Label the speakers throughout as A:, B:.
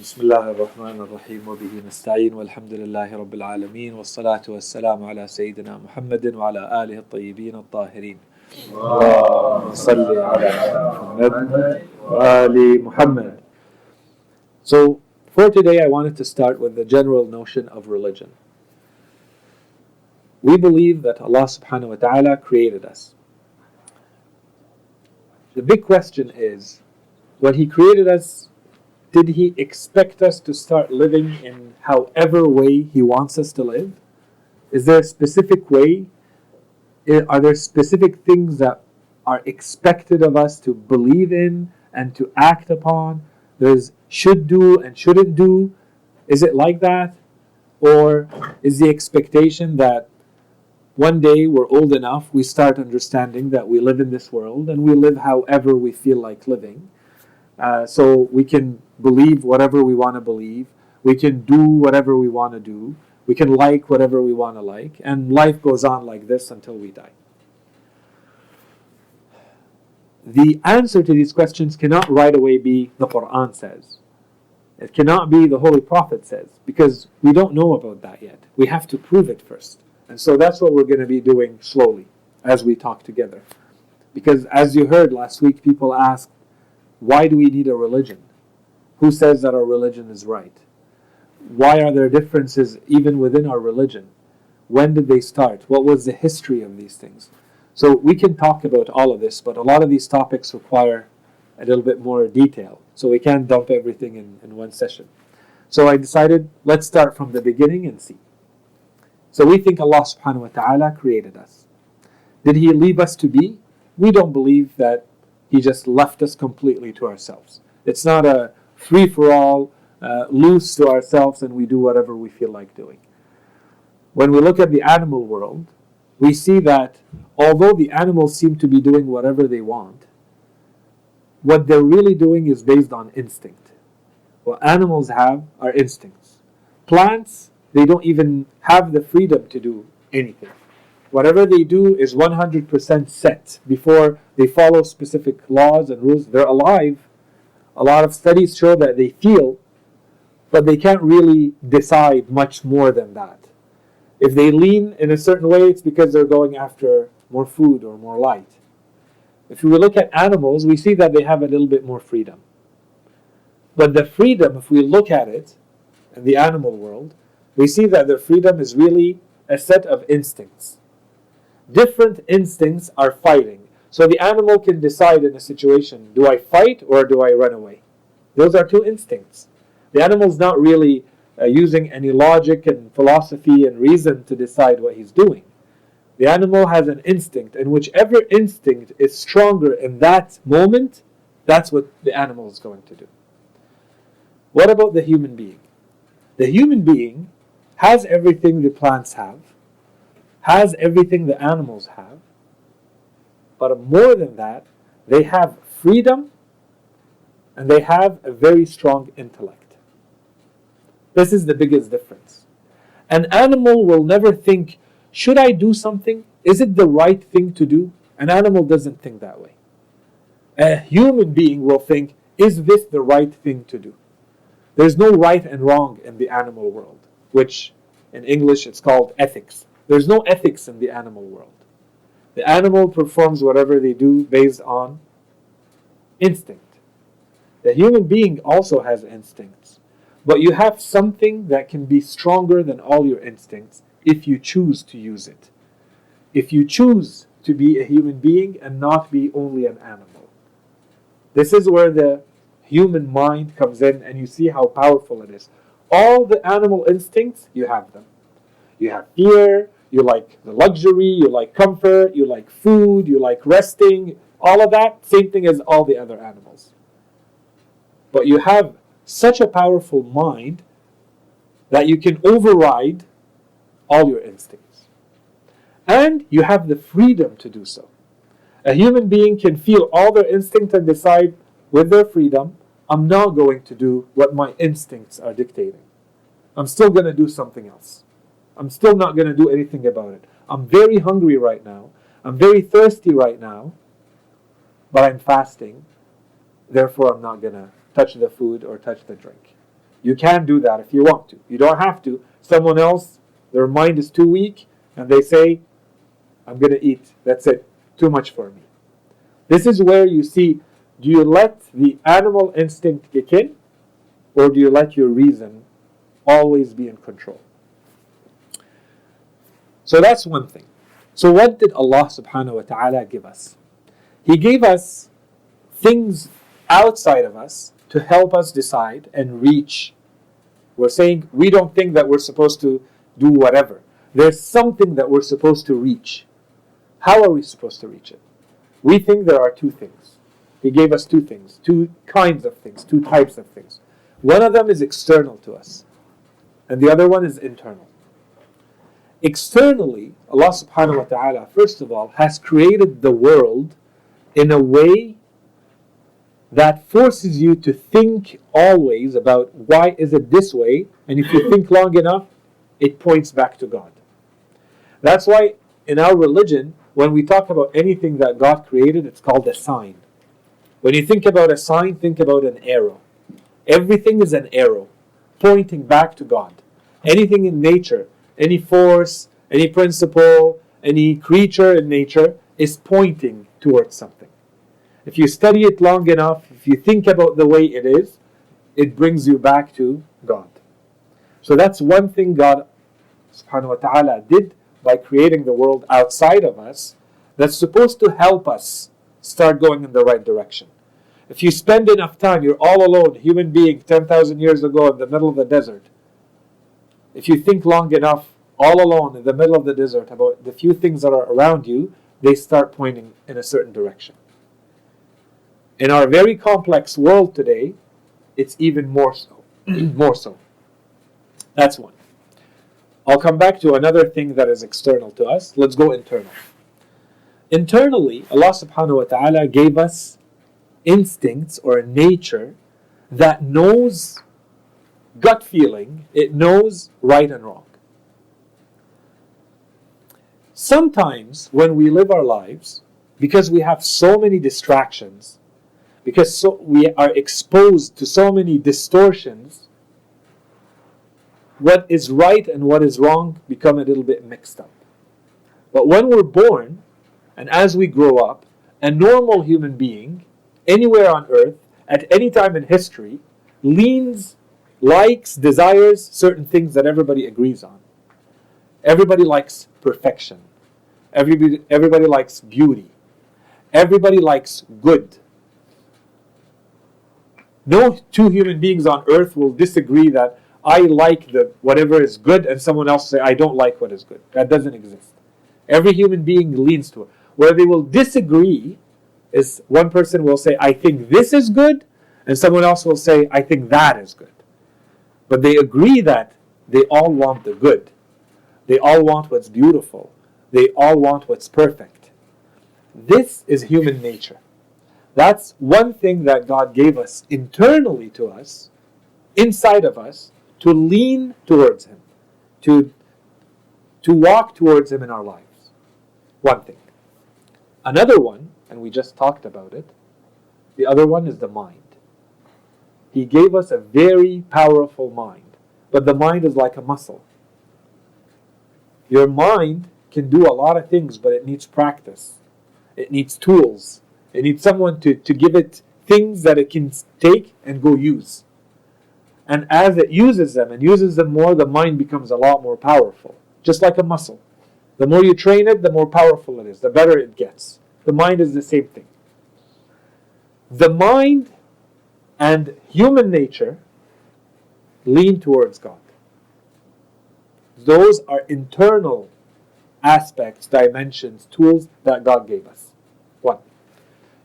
A: بسم الله الرحمن الرحيم وبه نستعين والحمد لله رب العالمين والصلاة والسلام على سيدنا محمد وعلى آله الطيبين الطاهرين. اللهم صل على محمد وآل محمد. So for today I wanted to start with the general notion of religion. We believe that Allah subhanahu wa ta'ala created us. The big question is, when He created us, did He expect us to start living in however way He wants us to live? Is there a specific way? Are there specific things that are expected of us to believe in and to act upon? There's should do and shouldn't do. Is it like that? Or is the expectation that one day we're old enough, we start understanding that we live in this world and we live however we feel like living? So we can believe whatever we want to believe, we can do whatever we want to do, we can like whatever we want to like, and life goes on like this until we die. The answer to these questions cannot right away be the Quran says. It cannot be the Holy Prophet says, because we don't know about that yet. We have to prove it first. And so that's what we're going to be doing slowly as we talk together. Because as you heard last week, people asked, why do we need a religion? Who says that our religion is right? Why are there differences even within our religion? When did they start? What was the history of these things? So we can talk about all of this, but a lot of these topics require a little bit more detail. So we can't dump everything in one session. So I decided, let's start from the beginning and see. So we think Allah subhanahu wa ta'ala created us. Did He leave us to be? We don't believe that He just left us completely to ourselves. It's not a free-for-all, loose to ourselves and we do whatever we feel like doing. When we look at the animal world, we see that although the animals seem to be doing whatever they want, what they're really doing is based on instinct. What animals have are instincts. Plants, they don't even have the freedom to do anything. Whatever they do is 100% set before they follow specific laws and rules. They're alive. A lot of studies show that they feel, but they can't really decide much more than that. If they lean in a certain way, it's because they're going after more food or more light. If we look at animals, we see that they have a little bit more freedom. But the freedom, if we look at it in the animal world, we see that their freedom is really a set of instincts. Different instincts are fighting. So the animal can decide in a situation, do I fight or do I run away? Those are two instincts. The animal's not really using any logic and philosophy and reason to decide what he's doing. The animal has an instinct, and whichever instinct is stronger in that moment, that's what the animal is going to do. What about the human being? The human being has everything the plants have, has everything the animals have, but more than that, they have freedom and they have a very strong intellect. This is the biggest difference. An animal will never think, should I do something? Is it the right thing to do? An animal doesn't think that way. A human being will think, is this the right thing to do? There's no right and wrong in the animal world, which in English it's called ethics. There's no ethics in the animal world. The animal performs whatever they do based on instinct. The human being also has instincts, but you have something that can be stronger than all your instincts if you choose to use it. If you choose to be a human being and not be only an animal. This is where the human mind comes in and you see how powerful it is. All the animal instincts, you have them. You have fear, you like the luxury, you like comfort, you like food, you like resting, all of that, same thing as all the other animals. But you have such a powerful mind that you can override all your instincts. And you have the freedom to do so. A human being can feel all their instincts and decide with their freedom, I'm not going to do what my instincts are dictating. I'm still going to do something else. I'm still not going to do anything about it. I'm very hungry right now. I'm very thirsty right now. But I'm fasting. Therefore, I'm not going to touch the food or touch the drink. You can do that if you want to. You don't have to. Someone else, their mind is too weak, and they say, I'm going to eat. That's it. Too much for me. This is where you see, do you let the animal instinct kick in, or do you let your reason always be in control? So that's one thing. So what did Allah subhanahu wa ta'ala give us? He gave us things outside of us to help us decide and reach. We're saying we don't think that we're supposed to do whatever. There's something that we're supposed to reach. How are we supposed to reach it? We think there are two things. He gave us two things, two kinds of things, two types of things. One of them is external to us, and the other one is internal. Externally, Allah subhanahu wa ta'ala, first of all, has created the world in a way that forces you to think always about why is it this way, and if you think long enough, it points back to God. That's why in our religion, when we talk about anything that God created, it's called a sign. When you think about a sign, think about an arrow. Everything is an arrow pointing back to God. Anything in nature, any force, any principle, any creature in nature is pointing towards something. If you study it long enough, if you think about the way it is, it brings you back to God. So that's one thing God subhanahu wa ta'ala did by creating the world outside of us that's supposed to help us start going in the right direction. If you spend enough time, you're all alone, human being 10,000 years ago in the middle of the desert. If you think long enough, all alone in the middle of the desert about the few things that are around you, they start pointing in a certain direction. In our very complex world today, it's even more so. More so. That's one. I'll come back to another thing that is external to us. Let's go internal. Internally, Allah subhanahu wa ta'ala gave us instincts or a nature that knows gut feeling. It knows right and wrong. Sometimes when we live our lives, because we have so many distractions, because we are exposed to so many distortions, what is right and what is wrong become a little bit mixed up. But when we're born, and as we grow up, a normal human being, anywhere on earth, at any time in history, leans, likes, desires certain things that everybody agrees on. Everybody likes perfection. Everybody likes beauty. Everybody likes good. No two human beings on earth will disagree that I like whatever is good and someone else say I don't like what is good. That doesn't exist. Every human being leans to it. Where they will disagree is one person will say I think this is good and someone else will say I think that is good. But they agree that they all want the good. They all want what's beautiful. They all want what's perfect. This is human nature. That's one thing that God gave us internally to us, inside of us, to lean towards Him, to walk towards Him in our lives. One thing. Another one, and we just talked about it, the other one is the mind. He gave us a very powerful mind, but the mind is like a muscle. Your mind can do a lot of things, but it needs practice. It needs tools. It needs someone to give it things that it can take and go use. And as it uses them and uses them more, the mind becomes a lot more powerful. Just like a muscle. The more you train it, the more powerful it is, the better it gets. The mind is the same thing. The mind and human nature lean towards God. Those are internal aspects, dimensions, tools that God gave us. One.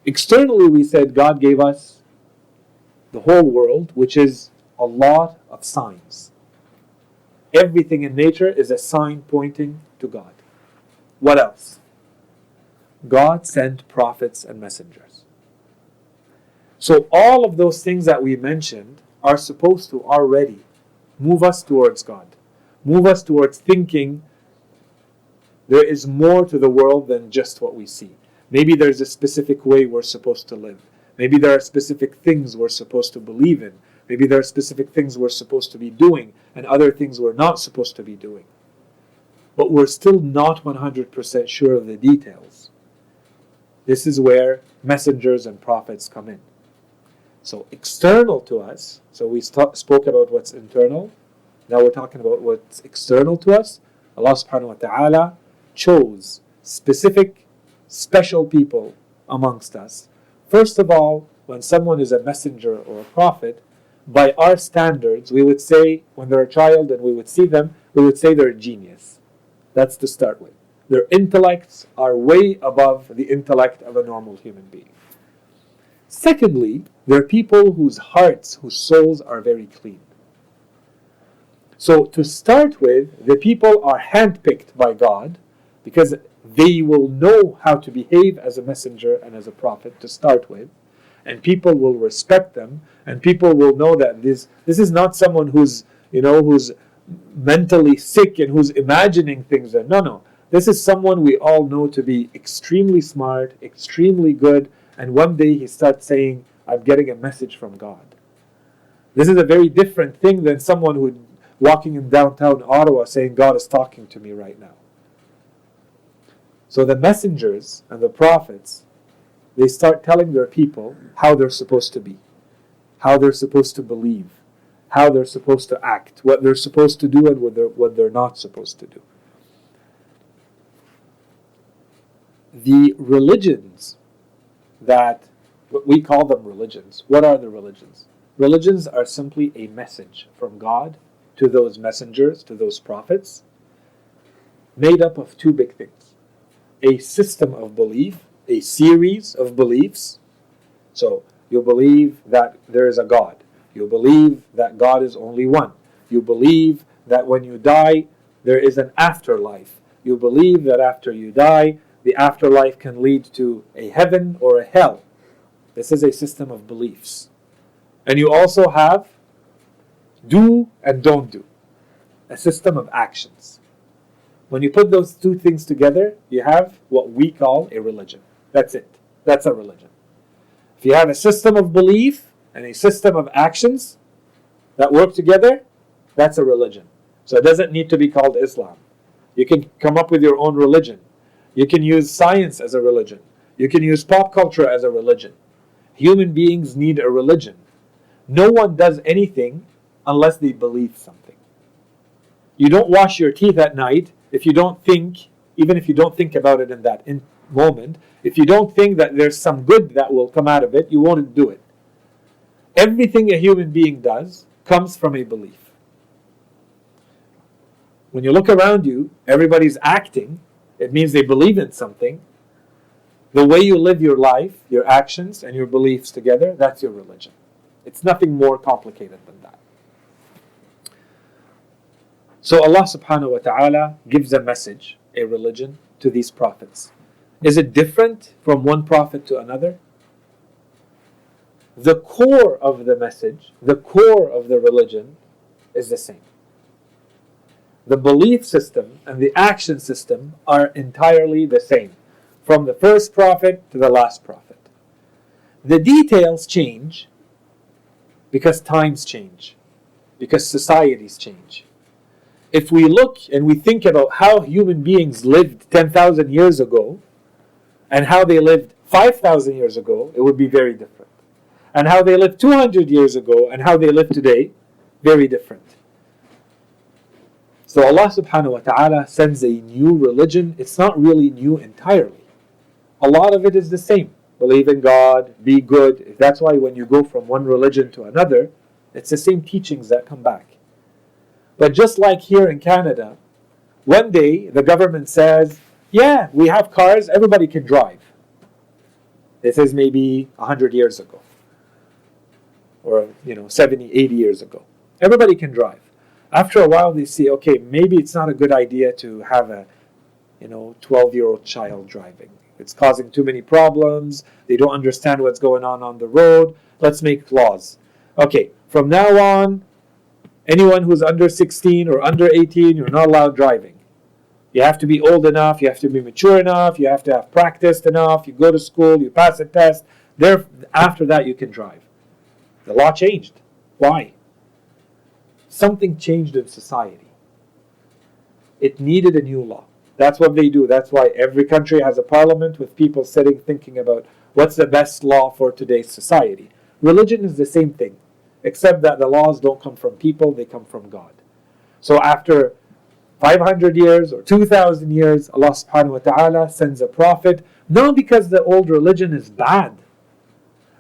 A: Externally, we said God gave us the whole world, which is a lot of signs. Everything in nature is a sign pointing to God. What else? God sent prophets and messengers. So all of those things that we mentioned are supposed to already move us towards God. Move us towards thinking there is more to the world than just what we see. Maybe there's a specific way we're supposed to live. Maybe there are specific things we're supposed to believe in. Maybe there are specific things we're supposed to be doing and other things we're not supposed to be doing. But we're still not 100% sure of the details. This is where messengers and prophets come in. So external to us, so we spoke about what's internal, now we're talking about what's external to us. Allah subhanahu wa ta'ala chose specific, special people amongst us. First of all, when someone is a messenger or a prophet, by our standards, we would say, when they're a child and we would see them, we would say they're a genius. That's to start with. Their intellects are way above the intellect of a normal human being. Secondly, they're people whose hearts, whose souls are very clean. So to start with, the people are handpicked by God because they will know how to behave as a messenger and as a prophet to start with, and people will respect them, and people will know that this is not someone who's mentally sick and who's imagining things. No. This is someone we all know to be extremely smart, extremely good, and one day he starts saying, I'm getting a message from God. This is a very different thing than someone who walking in downtown Ottawa saying, God is talking to me right now. So the messengers and the prophets, they start telling their people how they're supposed to be, how they're supposed to believe, how they're supposed to act, what they're supposed to do and what they're not supposed to do. The religions that, we call them religions. What are the religions? Religions are simply a message from God to those messengers, to those prophets, made up of two big things. A system of belief, a series of beliefs. So you believe that there is a God. You believe that God is only one. You believe that when you die, there is an afterlife. You believe that after you die, the afterlife can lead to a heaven or a hell. This is a system of beliefs. And you also have do and don't do. A system of actions. When you put those two things together, you have what we call a religion. That's it. That's a religion. If you have a system of belief and a system of actions that work together, that's a religion. So it doesn't need to be called Islam. You can come up with your own religion. You can use science as a religion. You can use pop culture as a religion. Human beings need a religion. No one does anything unless they believe something. You don't wash your teeth at night if you don't think, even if you don't think about it in that moment, if you don't think that there's some good that will come out of it, you won't do it. Everything a human being does comes from a belief. When you look around you, everybody's acting. It means they believe in something. The way you live your life, your actions and your beliefs together, that's your religion. It's nothing more complicated than that. So Allah subhanahu wa ta'ala gives a message, a religion, to these prophets. Is it different from one prophet to another? The core of the message, the core of the religion is the same. The belief system and the action system are entirely the same, from the first prophet to the last prophet. The details change because times change, because societies change. If we look and we think about how human beings lived 10,000 years ago and how they lived 5,000 years ago, it would be very different. And how they lived 200 years ago and how they live today, very different. So Allah subhanahu wa ta'ala sends a new religion. It's not really new entirely. A lot of it is the same. Believe in God, be good. That's why when you go from one religion to another, it's the same teachings that come back. But just like here in Canada, one day the government says, yeah, we have cars, everybody can drive. This is maybe 100 years ago. Or 70, 80 years ago. Everybody can drive. After a while they see, okay, maybe it's not a good idea to have a 12-year-old child driving. It's causing too many problems. They don't understand what's going on the road. Let's make laws. Okay, from now on, anyone who's under 16 or under 18, you're not allowed driving. You have to be old enough, you have to be mature enough, you have to have practiced enough, you go to school, you pass a test. After that you can drive. The law changed. Why? Something changed in society. It needed a new law. That's what they do. That's why every country has a parliament with people sitting thinking about what's the best law for today's society. Religion is the same thing, except that the laws don't come from people, they come from God. So after 500 years or 2,000 years, Allah subhanahu wa ta'ala sends a prophet, not because the old religion is bad,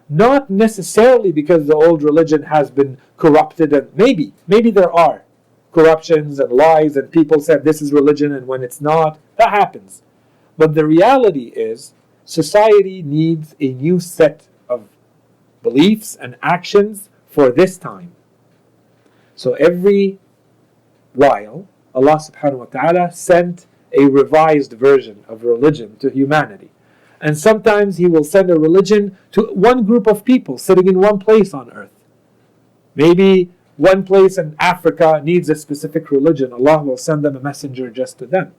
A: not necessarily because the old religion has been corrupted, and maybe there are corruptions and lies and people said this is religion and when it's not, that happens. But the reality is society needs a new set of beliefs and actions for this time. So every while Allah subhanahu wa ta'ala sent a revised version of religion to humanity. And sometimes He will send a religion to one group of people sitting in one place on earth. Maybe one place in Africa needs a specific religion. Allah will send them a messenger just to them.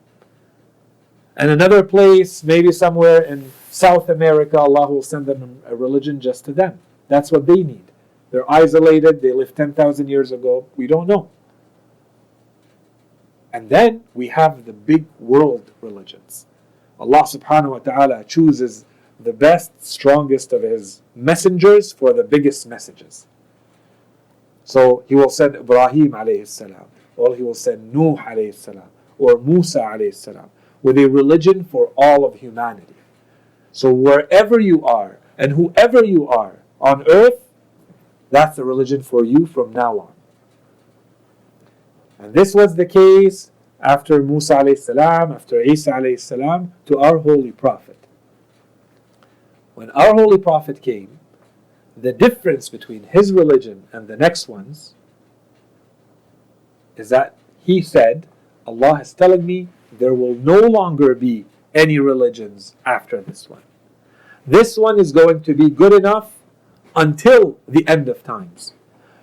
A: And another place, maybe somewhere in South America, Allah will send them a religion just to them. That's what they need. They're isolated, they lived 10,000 years ago, we don't know. And then we have the big world religions. Allah subhanahu wa ta'ala chooses the best, strongest of His messengers for the biggest messages. So He will send Ibrahim alayhi salam, or He will send Nuh alayhi salam, or Musa alayhi salam, with a religion for all of humanity. So wherever you are, and whoever you are on earth, that's the religion for you from now on. And this was the case after Musa alayhi salam, after Isa alayhi salam, to our holy prophet. When our holy prophet came, the difference between his religion and the next ones is that he said, Allah is telling me there will no longer be any religions after this one. This one is going to be good enough until the end of times.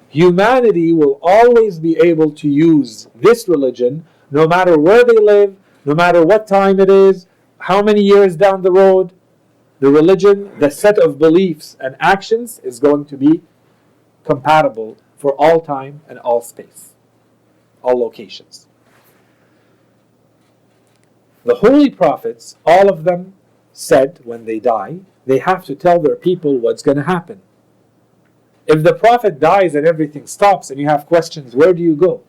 A: Humanity will always be able to use this religion no matter where they live, no matter what time it is, how many years down the road. The religion, the set of beliefs and actions is going to be compatible for all time and all space, all locations. The holy prophets, all of them said when they die, they have to tell their people what's going to happen. If the prophet dies and everything stops and you have questions, where do you go?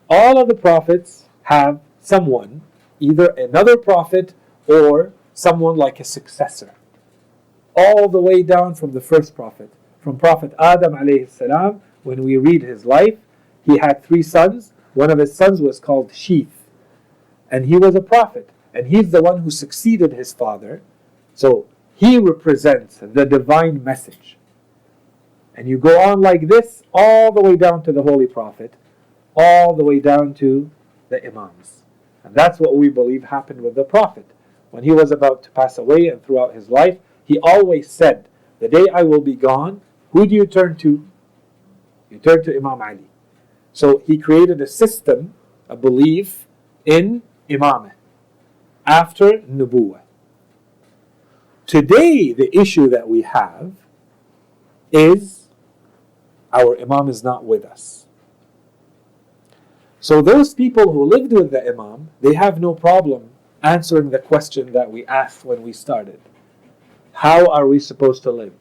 A: All of the prophets have someone, either another prophet or someone like a successor. All the way down from the first prophet. From Prophet Adam alayhi salam, when we read his life, he had 3 sons. One of his sons was called Sheeth. And he was a prophet. And he's the one who succeeded his father. So he represents the divine message. And you go on like this, all the way down to the holy prophet, all the way down to the imams. And that's what we believe happened with the prophet. When he was about to pass away and throughout his life, he always said, the day I will be gone, who do you turn to? You turn to Imam Ali. So he created a system, a belief in imamah after nubuwah. Today, the issue that we have is our imam is not with us. So those people who lived with the imam, they have no problem answering the question that we asked when we started. How are we supposed to live?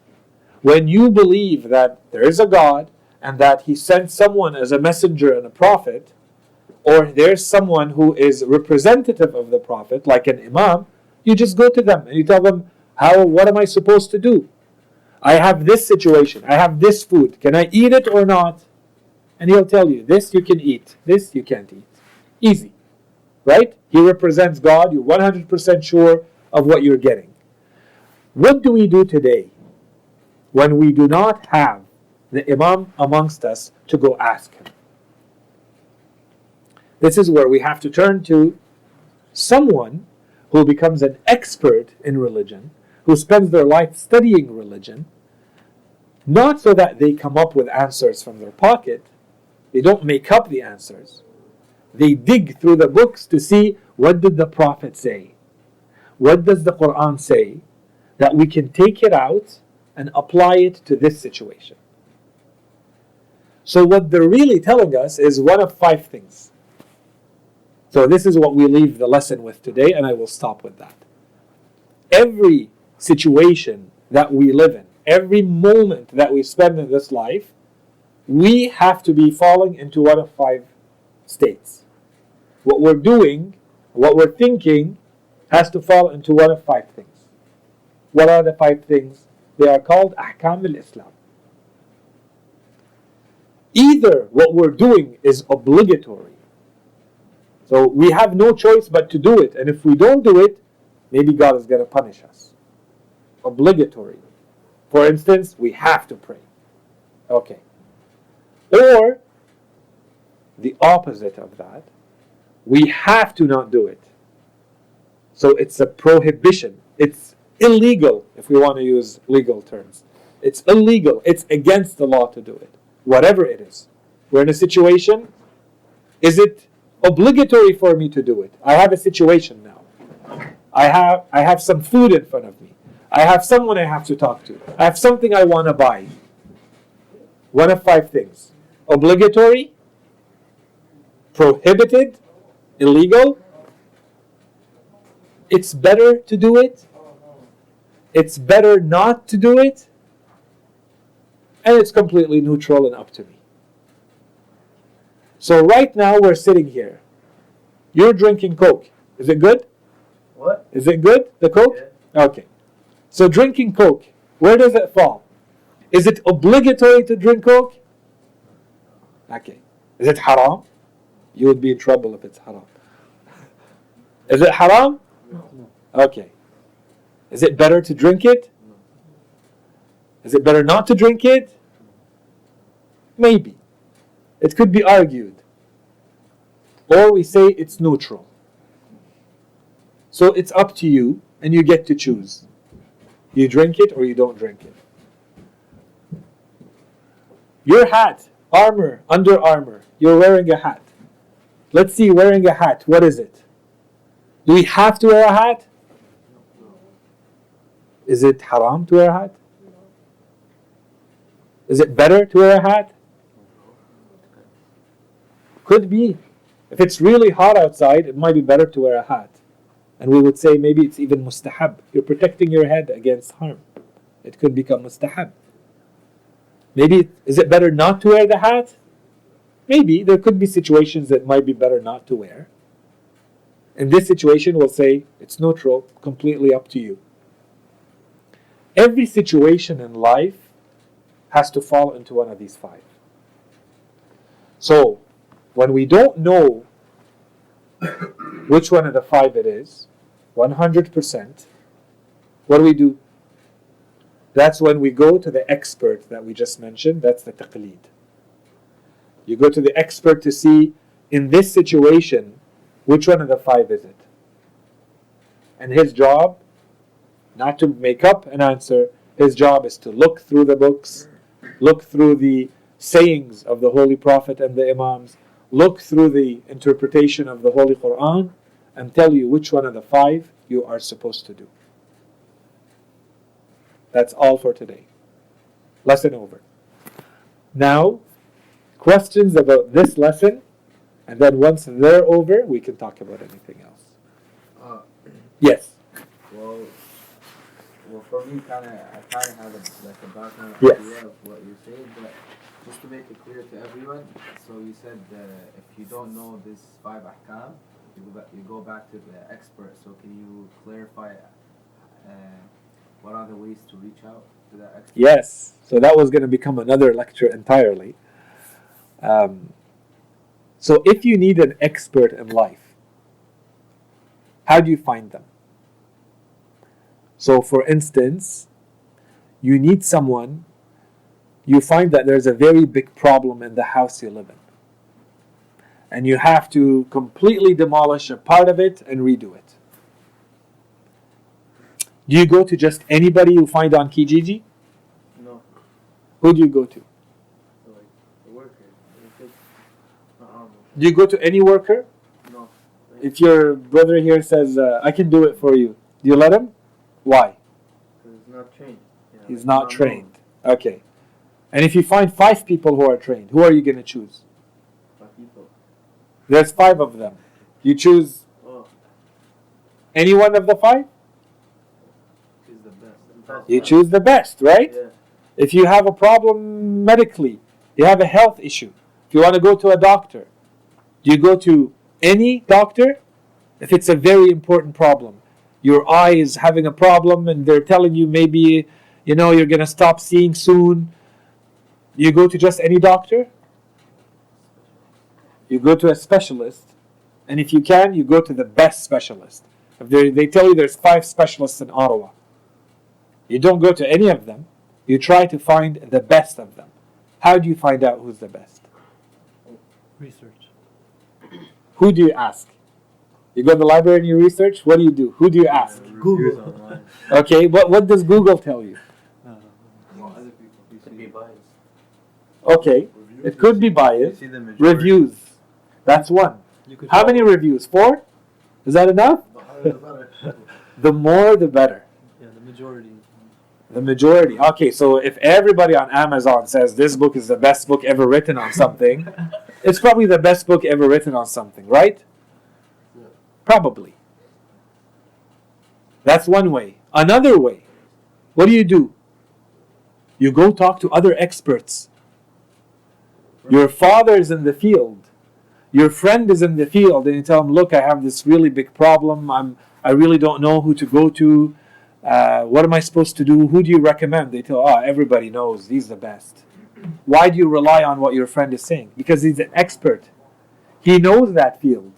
A: When you believe that there is a God and that He sent someone as a messenger and a prophet, or there's someone who is representative of the prophet, like an imam, you just go to them and you tell them, what am I supposed to do? I have this situation, I have this food, can I eat it or not? And he'll tell you, this you can eat, this you can't eat. Easy, right? He represents God, you're 100% sure of what you're getting. What do we do today when we do not have the imam amongst us to go ask him? This is where we have to turn to someone who becomes an expert in religion, who spends their life studying religion, not so that they come up with answers from their pocket. They don't make up the answers. They dig through the books to see, what did the Prophet say? What does the Quran say? That we can take it out and apply it to this situation. So what they're really telling us is one of 5 things. So this is what we leave the lesson with today, and I will stop with that. Every situation that we live in, every moment that we spend in this life, we have to be falling into one of 5 states. What we're doing, what we're thinking, has to fall into one of 5 things. What are the 5 things? They are called Ahkam al-Islam. Either what we're doing is obligatory, so we have no choice but to do it, and if we don't do it, maybe God is going to punish us. Obligatory. For instance, we have to pray. Okay. Or the opposite of that, we have to not do it. So it's a prohibition. It's illegal, if we want to use legal terms. It's illegal. It's against the law to do it. Whatever it is. We're in a situation. Is it obligatory for me to do it? I have a situation now. I have some food in front of me. I have someone I have to talk to. I have something I want to buy. One of 5 things. Obligatory, prohibited, illegal. It's better to do it. It's better not to do it. And it's completely neutral and up to me. So right now we're sitting here. You're drinking Coke. Is it good?
B: What?
A: Is it good, the Coke?
B: Yeah.
A: Okay. So drinking Coke, where does it fall? Is it obligatory to drink Coke? Okay. Is it haram? You would be in trouble if it's haram. Is it haram?
B: No.
A: Okay. Is it better to drink it?
B: No.
A: Is it better not to drink it? Maybe. It could be argued. Or we say it's neutral. So it's up to you, and you get to choose. You drink it or you don't drink it. Your hat, armor, Under Armour. You're wearing a hat. Let's see, wearing a hat, what is it? Do we have to wear a hat? Is it haram to wear a hat? Is it better to wear a hat? Could be. If it's really hot outside, it might be better to wear a hat. And we would say maybe it's even mustahab. You're protecting your head against harm. It could become mustahab. Maybe, is it better not to wear the hat? Maybe. There could be situations that might be better not to wear. In this situation, we'll say it's neutral, completely up to you. Every situation in life has to fall into one of these 5. So, when we don't know which one of the 5 it is, 100%, what do? That's when we go to the expert that we just mentioned. That's the taqleed. You go to the expert to see, in this situation, which one of the 5 is it? And his job, not to make up an answer, his job is to look through the books, look through the sayings of the Holy Prophet and the Imams, look through the interpretation of the Holy Quran, and tell you which one of the 5 you are supposed to do. That's all for today. Lesson over. Now, questions about this lesson, and then once they're over, we can talk about anything else. Yes.
B: Well, for me, I kind of have a background
A: Yes.
B: idea of what you're saying, but just to make it clear to everyone, so you said if you don't know this 5 ahkam, you go back to the expert. So can you clarify what are the ways to reach out to that expert?
A: Yes. So that was going to become another lecture entirely. So if you need an expert in life, how do you find them? So for instance, you need someone, you find that there's a very big problem in the house you live in. And you have to completely demolish a part of it and redo it. Do you go to just anybody you find on Kijiji?
B: No.
A: Who do you go to?
B: Like the worker.
A: Do you go to any worker?
B: No.
A: If your brother here says, I can do it for you, do you let him? Why?
B: Because it's not trained.
A: He's not trained. Okay. And if you find 5 people who are trained, who are you going to choose?
B: 5 people.
A: There's 5 of them. You choose any one of the 5?
B: Choose the best.
A: You choose the best, right?
B: Yeah.
A: If you have a problem medically, you have a health issue, if you want to go to a doctor, do you go to any doctor? If it's a very important problem, your eye is having a problem and they're telling you maybe, you're going to stop seeing soon, you go to just any doctor? You go to a specialist, and if you can, you go to the best specialist. If they tell you there's 5 specialists in Ottawa, you don't go to any of them. You try to find the best of them. How do you find out who's the best?
C: Research.
A: Who do you ask? You go to the library and you research. What do? Who do you ask?
C: Google online.
A: Okay, what does Google tell you?
B: Other people.
D: Could be biased.
A: Okay, it could be biased. Reviews. That's one. How many reviews? 4? Is that enough? The more, the better.
C: Yeah, the majority.
A: The majority. Okay, so if everybody on Amazon says this book is the best book ever written on something, it's probably the best book ever written on something, right?
D: Yeah.
A: Probably. That's one way. Another way, what do? You go talk to other experts. Your father is in the field. Your friend is in the field, and you tell him, look, I have this really big problem. I really don't know who to go to. What am I supposed to do? Who do you recommend? They tell, everybody knows. He's the best. Why do you rely on what your friend is saying? Because he's an expert. He knows that field.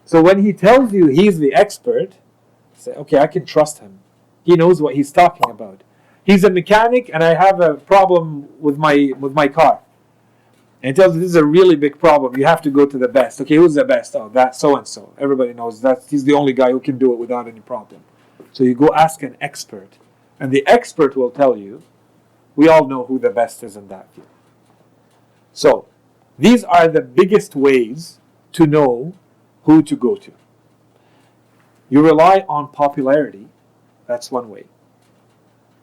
A: So when he tells you he's the expert, say, okay, I can trust him. He knows what he's talking about. He's a mechanic, and I have a problem with my car. And he tells you this is a really big problem. You have to go to the best. Okay, who's the best? Oh, that so-and-so. Everybody knows that he's the only guy who can do it without any problem. So you go ask an expert. And the expert will tell you, we all know who the best is in that field. So these are the biggest ways to know who to go to. You rely on popularity. That's one way.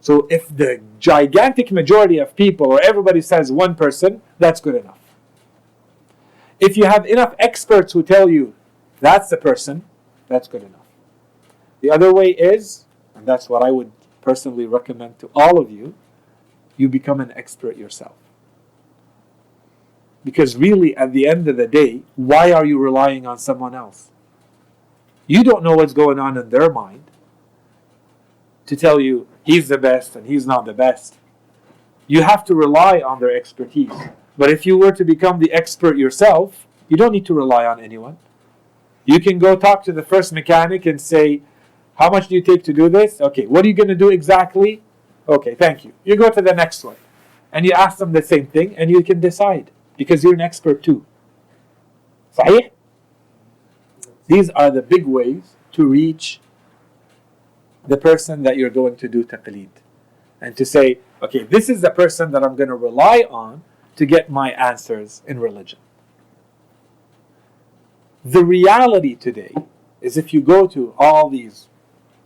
A: So if the gigantic majority of people, or everybody says one person, that's good enough. If you have enough experts who tell you that's the person, that's good enough. The other way is, and that's what I would personally recommend to all of you, you become an expert yourself. Because really, at the end of the day, why are you relying on someone else? You don't know what's going on in their mind to tell you he's the best and he's not the best. You have to rely on their expertise. But if you were to become the expert yourself, you don't need to rely on anyone. You can go talk to the first mechanic and say, how much do you take to do this? Okay, what are you going to do exactly? Okay, thank you. You go to the next one. And you ask them the same thing and you can decide. Because you're an expert too. Sahih? These are the big ways to reach the person that you're going to do taqleed. And to say, okay, this is the person that I'm going to rely on to get my answers in religion. The reality today is if you go to all these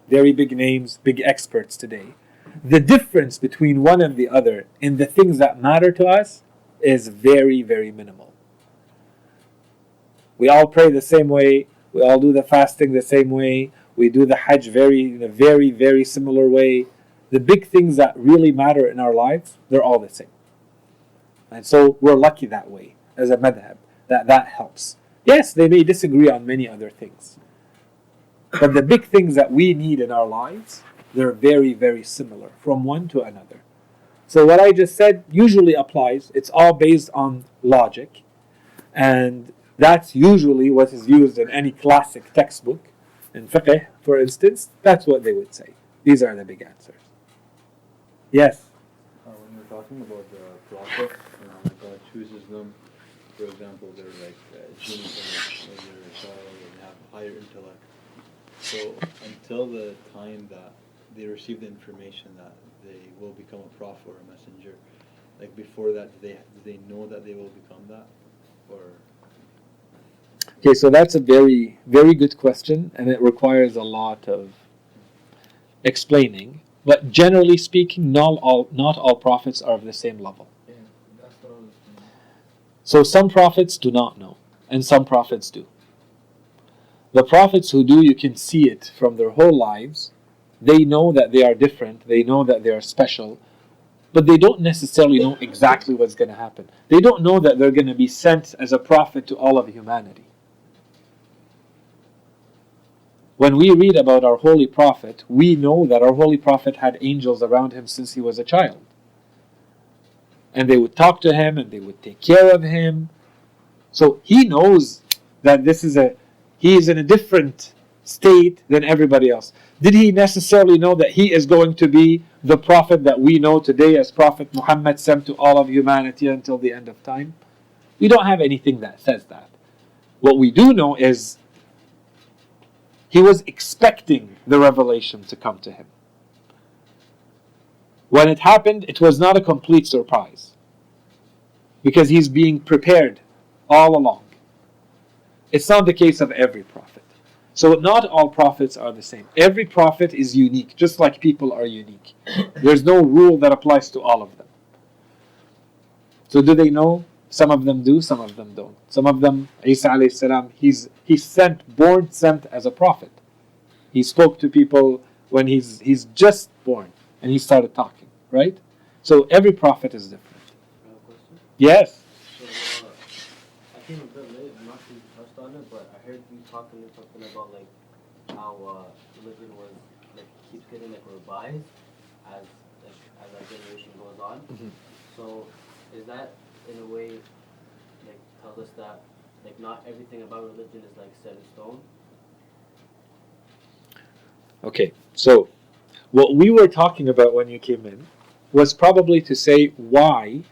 A: very big names, big experts today, the difference between one and the other in the things that matter to us is very, very minimal. We all pray the same way. We all do the fasting the same way. We do the Hajj in a very, very similar way. The big things that really matter in our lives, they're all the same. And so we're lucky that way, as a madhab, that helps. Yes, they may disagree on many other things. But the big things that we need in our lives, they're very, very similar from one to another. So what I just said usually applies. It's all based on logic. And that's usually what is used in any classic textbook. In fiqh, for instance, that's what they would say. These are the big answers. Yes?
E: When you're talking about the prophet, God chooses them. For example, they're like genius, or they're child, and have higher intellect. So until the time that they receive the information that they will become a prophet or a messenger, like before that, do they know that they will become that, or?
A: Okay, so that's a very, very good question, and it requires a lot of explaining. But generally speaking, not all prophets are of the same level.
B: Yeah, that's what I was saying.
A: So some prophets do not know, and some prophets do. The prophets who do, you can see it from their whole lives. They know that they are different, they know that they are special, but they don't necessarily know exactly what's going to happen. They don't know that they're going to be sent as a prophet to all of humanity. When we read about our holy prophet, we know that our holy prophet had angels around him since he was a child. And they would talk to him and they would take care of him. So he knows that he is in a different state than everybody else. Did he necessarily know that he is going to be the prophet that we know today as Prophet Muhammad, sent to all of humanity until the end of time? We don't have anything that says that. What we do know is he was expecting the revelation to come to him. When it happened, it was not a complete surprise, because he's being prepared all along. It's not the case of every prophet. So not all prophets are the same. Every prophet is unique, just like people are unique. There's no rule that applies to all of them. So do they know? Some of them do, some of them don't. Some of them, Isa alayhi salam, he's born sent as a prophet. He spoke to people when he's just born and he started talking, right? So every prophet is different.
D: I have a question.
A: Yes.
D: So, I came a bit late. I'm not sure you touched on it, but I heard you talking something about like how religion was like keeps getting like revised as our generation goes on.
A: Mhm.
D: So, is that in a way like tells us that like not everything about religion is like set in stone?
A: Okay, so what we were talking about when you came in was probably to say why,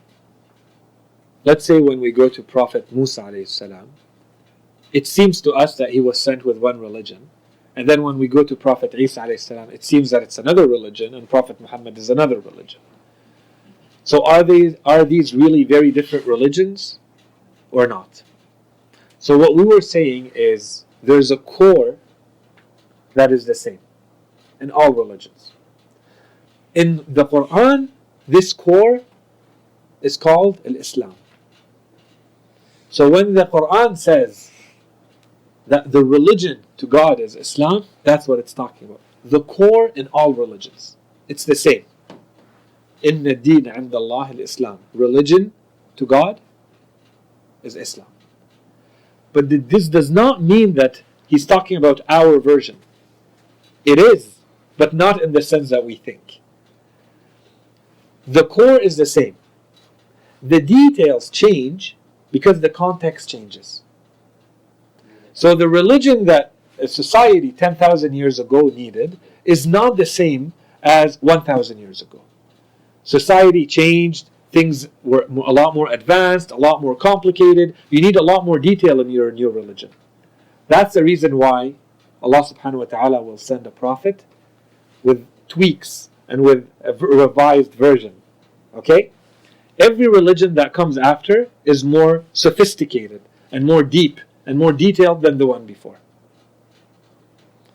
A: let's say when we go to Prophet Musa alayhi salam, it seems to us that he was sent with one religion. And then when we go to Prophet Isa alayhi salam, it seems that it's another religion and Prophet Muhammad is another religion. So are these really very different religions or not? So what we were saying is there's a core that is the same in all religions. In the Quran, this core is called Islam. So when the Quran says that the religion to God is Islam, that's what it's talking about. The core in all religions. It's the same. Inna deen 'inda Allah al-Islam. Religion to God is Islam. But this does not mean that he's talking about our version. It is, but not in the sense that we think. The core is the same. The details change because the context changes. So the religion that a society 10,000 years ago needed is not the same as 1,000 years ago. Society changed, things were a lot more advanced, a lot more complicated. You need a lot more detail in your new religion. That's the reason why Allah subhanahu wa ta'ala will send a prophet with tweaks and with a revised version. Okay? Every religion that comes after is more sophisticated and more deep and more detailed than the one before.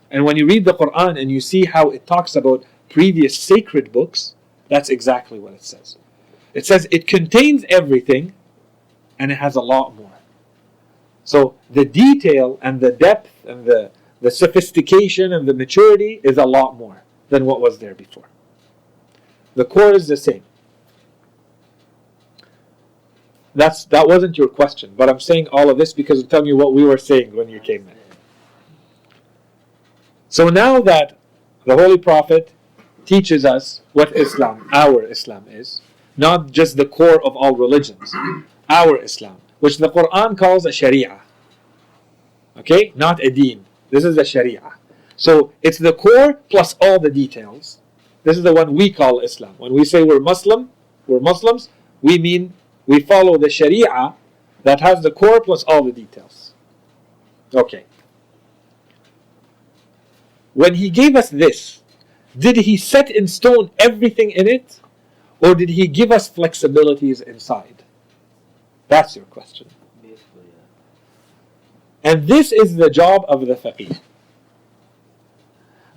A: And when you read the Quran and you see how it talks about previous sacred books, that's exactly what it says. It says it contains everything and it has a lot more. So the detail and the depth and the sophistication and the maturity is a lot more than what was there before. The core is the same. That wasn't your question, but I'm saying all of this because I'm telling you what we were saying when you came in. So now that the Holy Prophet teaches us what Islam, our Islam is, not just the core of all religions, our Islam, which the Quran calls a Sharia. Okay? Not a deen. This is a Sharia. So it's the core plus all the details. This is the one we call Islam. When we say we're Muslims, we mean we follow the Sharia that has the core plus all the details. Okay. When he gave us this, did he set in stone everything in it? Or did he give us flexibilities inside? That's your question.
D: Basically, yeah.
A: And this is the job of the faqih.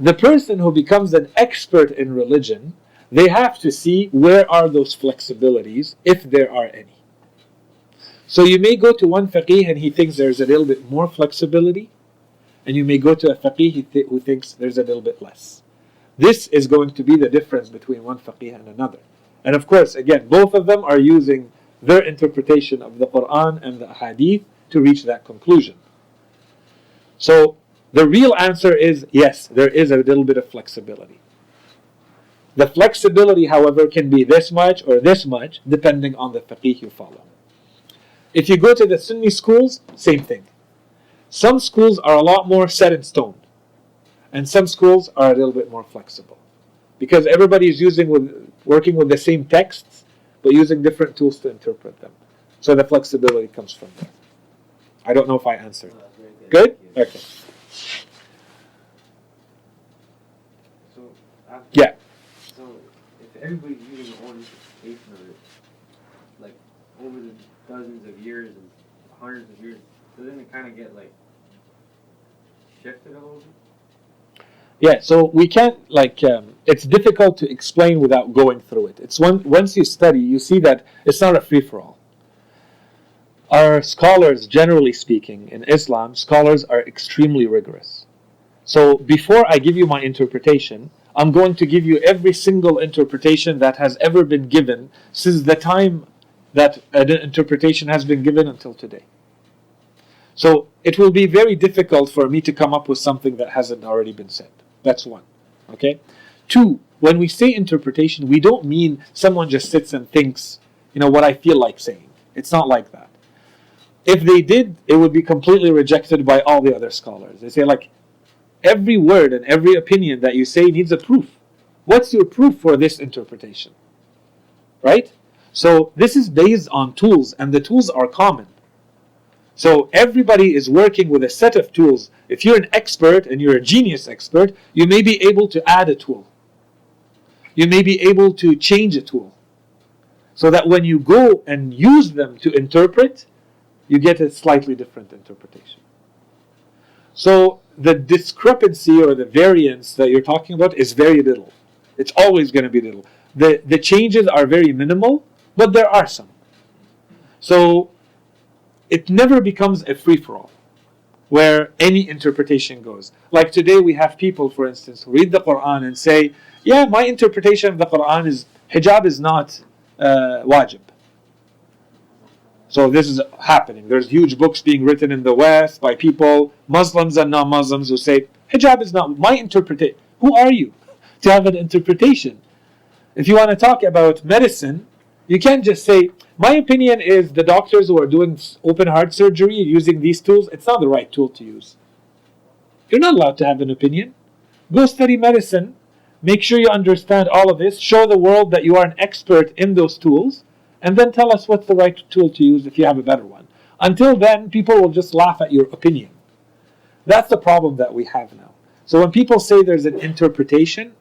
A: The person who becomes an expert in religion, they have to see where are those flexibilities, if there are any. So you may go to one faqih and he thinks there's a little bit more flexibility, and you may go to a faqih who thinks there's a little bit less. This is going to be the difference between one faqih and another. And of course, again, both of them are using their interpretation of the Quran and the Hadith to reach that conclusion. So the real answer is yes, there is a little bit of flexibility. The flexibility, however, can be this much or this much, depending on the faqih you follow. If you go to the Sunni schools, same thing. Some schools are a lot more set in stone, and some schools are a little bit more flexible, because everybody is working with the same texts, but using different tools to interpret them. So the flexibility comes from there. I don't know if I answered.
D: Oh, that's very
A: Good? Okay.
B: So, after,
A: Yeah.
B: So, if everybody's using their own interpretation of it, like over the dozens of years and hundreds of years, doesn't it kind of get like shifted a little bit?
A: Yeah, so we can't, it's difficult to explain without going through it. It's once you study, you see that it's not a free-for-all. Our scholars, generally speaking, in Islam, scholars are extremely rigorous. So before I give you my interpretation, I'm going to give you every single interpretation that has ever been given since the time that an interpretation has been given until today. So it will be very difficult for me to come up with something that hasn't already been said. That's one. Okay? Two, when we say interpretation, we don't mean someone just sits and thinks, what I feel like saying. It's not like that. If they did, it would be completely rejected by all the other scholars. They say, every word and every opinion that you say needs a proof. What's your proof for this interpretation? Right? So this is based on tools, and the tools are common. So everybody is working with a set of tools. If you're an expert and you're a genius expert, you may be able to add a tool. You may be able to change a tool. So that when you go and use them to interpret, you get a slightly different interpretation. So the discrepancy or the variance that you're talking about is very little. It's always going to be little. The changes are very minimal, but there are some. So it never becomes a free-for-all where any interpretation goes. Like today we have people, for instance, who read the Quran and say, yeah, my interpretation of the Quran is hijab is not wajib. So this is happening. There's huge books being written in the West by people, Muslims and non-Muslims, who say, hijab is not my interpretation. Who are you to have an interpretation? If you want to talk about medicine, you can't just say, my opinion is the doctors who are doing open heart surgery using these tools, it's not the right tool to use. You're not allowed to have an opinion. Go study medicine, make sure you understand all of this, show the world that you are an expert in those tools, and then tell us what's the right tool to use if you have a better one. Until then, people will just laugh at your opinion. That's the problem that we have now. So when people say there's an interpretation,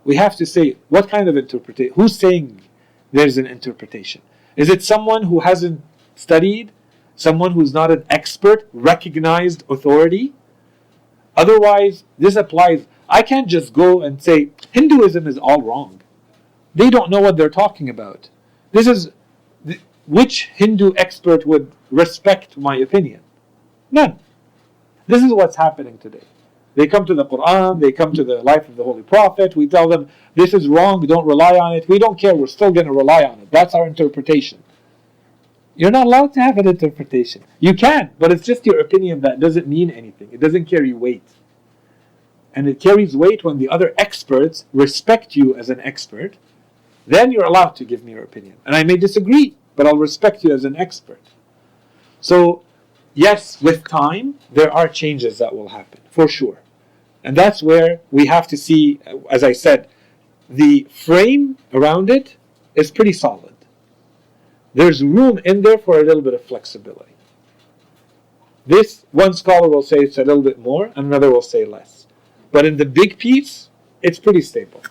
A: we have to say, what kind of interpretation? Who's saying there's an interpretation? Is it someone who hasn't studied? Someone who's not an expert, recognized authority? Otherwise, this applies. I can't just go and say, Hinduism is all wrong. They don't know what they're talking about. Which Hindu expert would respect my opinion? None. This is what's happening today. They come to the Quran, they come to the life of the Holy Prophet, we tell them, this is wrong, don't rely on it. We don't care, we're still going to rely on it. That's our interpretation. You're not allowed to have an interpretation. You can, but it's just your opinion that doesn't mean anything. It doesn't carry weight. And it carries weight when the other experts respect you as an expert. Then you're allowed to give me your opinion. And I may disagree, but I'll respect you as an expert. So, yes, with time, there are changes that will happen, for sure. And that's where we have to see, as I said, the frame around it is pretty solid. There's room in there for a little bit of flexibility. This, one scholar will say it's a little bit more, and another will say less. But in the big piece, it's pretty stable.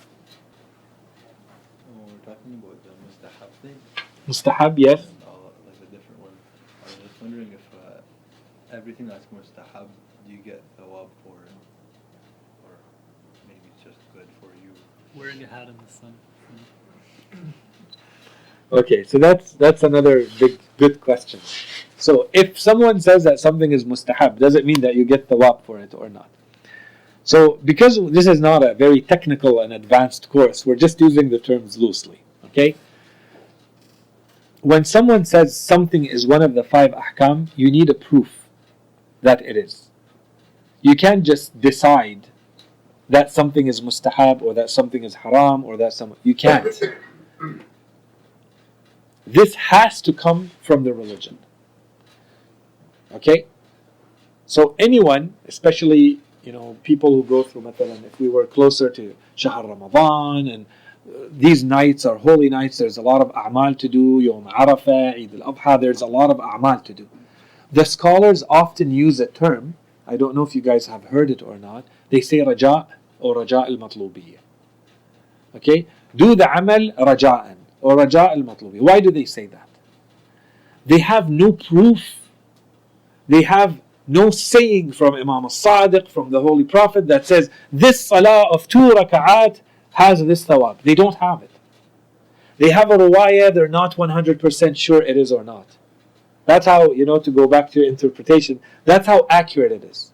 E: We're talking about the mustahab thing.
A: Mustahab, yes.
E: And like the different one. I was just wondering if everything that's mustahab, do you get thawab for it? Or
C: Wearing a hat in the sun.
A: Okay, so that's another good question. So if someone says that something is mustahab, does it mean that you get thawab for it or not? So because this is not a very technical and advanced course, we're just using the terms loosely. Okay? When someone says something is one of the 5 ahkam, you need a proof that it is. You can't just decide that something is mustahab or that something is haram or that some you can't. This has to come from the religion. Okay? So anyone, especially people who go through مثلا, if we were closer to Shahr Ramadan and these nights are holy nights, there's a lot of a'mal to do, Yawm Arafah, Eid al-Adha, there's a lot of a'mal to do. The scholars often use a term, I don't know if you guys have heard it or not, they say raja' or raja' al-matlubiyya. Okay? Do the amal raja'an or raja' al-matlubiyya. Why do they say that? They have no proof. They have no saying from Imam al-Sadiq, from the Holy Prophet that says this salah of 2 raka'at has this thawab. They don't have it. They have a ruwayah, they're not 100% sure it is or not. That's how, to go back to your interpretation, that's how accurate it is.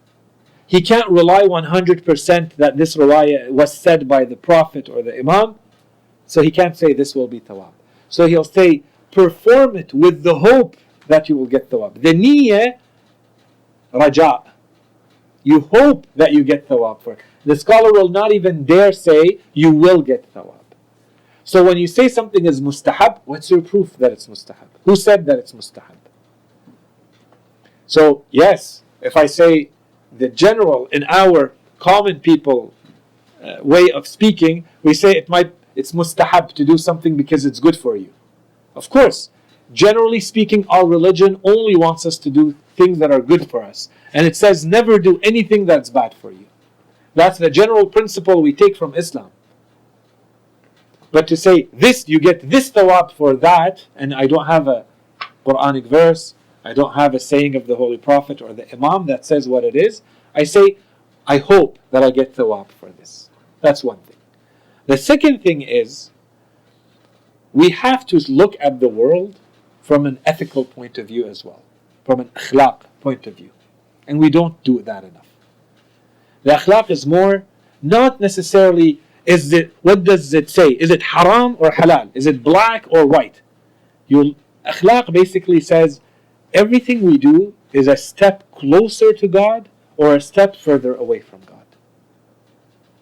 A: He can't rely 100% that this ruwayah was said by the Prophet or the Imam, so he can't say this will be thawab. So he'll say, perform it with the hope that you will get thawab. The niyyah, raja'. You hope that you get thawab for it. The scholar will not even dare say you will get thawab. So when you say something is mustahab, what's your proof that it's mustahab? Who said that it's mustahab? So yes, if I say the general, in our common people way of speaking, we say it's mustahab to do something because it's good for you. Of course, generally speaking, our religion only wants us to do things that are good for us. And it says never do anything that's bad for you. That's the general principle we take from Islam. But to say this, you get this thawab for that, and I don't have a Quranic verse, I don't have a saying of the Holy Prophet or the Imam that says what it is, I say, I hope that I get thawab for this. That's one thing. The second thing is, we have to look at the world from an ethical point of view as well, from an akhlaq point of view. And we don't do that enough. The akhlaq is more, not necessarily, what does it say? Is it haram or halal? Is it black or white? Your akhlaq basically says, everything we do is a step closer to God or a step further away from God.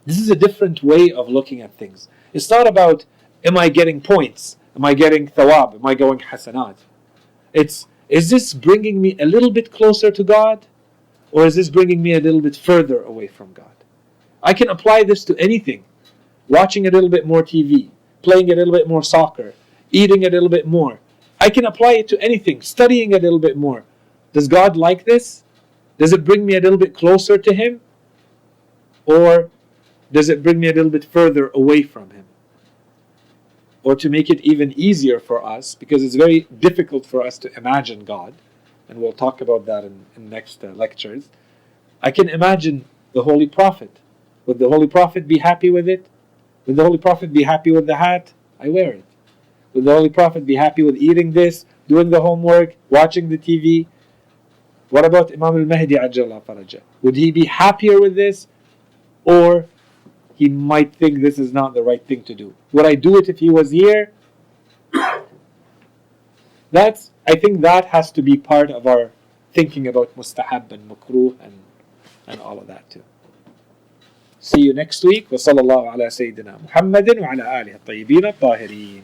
A: This is a different way of looking at things. It's not about, am I getting points? Am I getting thawab? Am I going hasanat? It's, is this bringing me a little bit closer to God? Or is this bringing me a little bit further away from God? I can apply this to anything. Watching a little bit more TV, playing a little bit more soccer, eating a little bit more. I can apply it to anything, studying a little bit more. Does God like this? Does it bring me a little bit closer to Him? Or does it bring me a little bit further away from Him? Or to make it even easier for us, because it's very difficult for us to imagine God, and we'll talk about that in next lectures. I can imagine the Holy Prophet. Would the Holy Prophet be happy with it? Would the Holy Prophet be happy with the hat? I wear it. Would the Holy Prophet be happy with eating this, doing the homework, watching the TV? What about Imam al-Mahdi Ajjallah Faraja? Would he be happier with this? Or he might think this is not the right thing to do. Would I do it if he was here? I think that has to be part of our thinking about mustahab and makruh and all of that too. See you next week. وصلى الله على سيدنا محمد وعلى آله الطيبين الطاهرين.